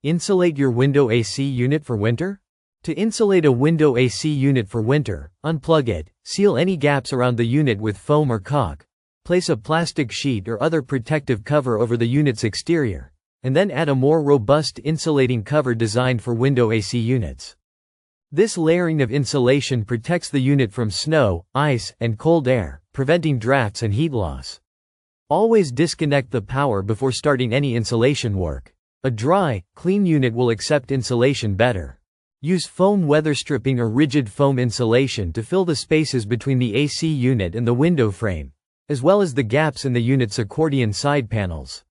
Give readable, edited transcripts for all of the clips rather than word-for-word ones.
Insulate your window AC unit for winter? To insulate a window AC unit for winter, unplug it, seal any gaps around the unit with foam or caulk, place a plastic sheet or other protective cover over the unit's exterior, and then add a more robust insulating cover designed for window AC units. This layering of insulation protects the unit from snow, ice, and cold air, preventing drafts and heat loss. Always disconnect the power before starting any insulation work. A dry, clean unit will accept insulation better. Use foam weather stripping or rigid foam insulation to fill the spaces between the AC unit and the window frame, as well as the gaps in the unit's accordion side panels.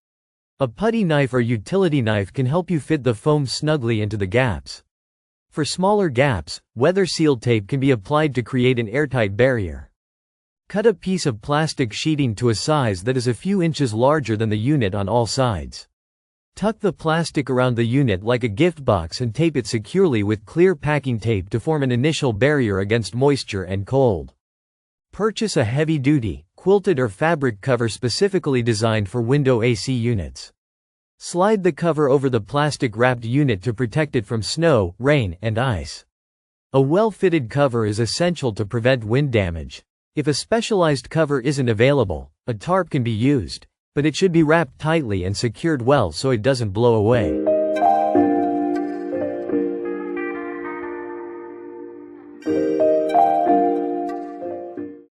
A putty knife or utility knife can help you fit the foam snugly into the gaps. For smaller gaps, weather-sealed tape can be applied to create an airtight barrier. Cut a piece of plastic sheeting to a size that is a few inches larger than the unit on all sides. Tuck the plastic around the unit like a gift box and tape it securely with clear packing tape to form an initial barrier against moisture and cold. Purchase a heavy-duty, quilted or fabric cover specifically designed for window AC units. Slide the cover over the plastic-wrapped unit to protect it from snow, rain, and ice. A well-fitted cover is essential to prevent wind damage. If a specialized cover isn't available, a tarp can be used, but it should be wrapped tightly and secured well so it doesn't blow away.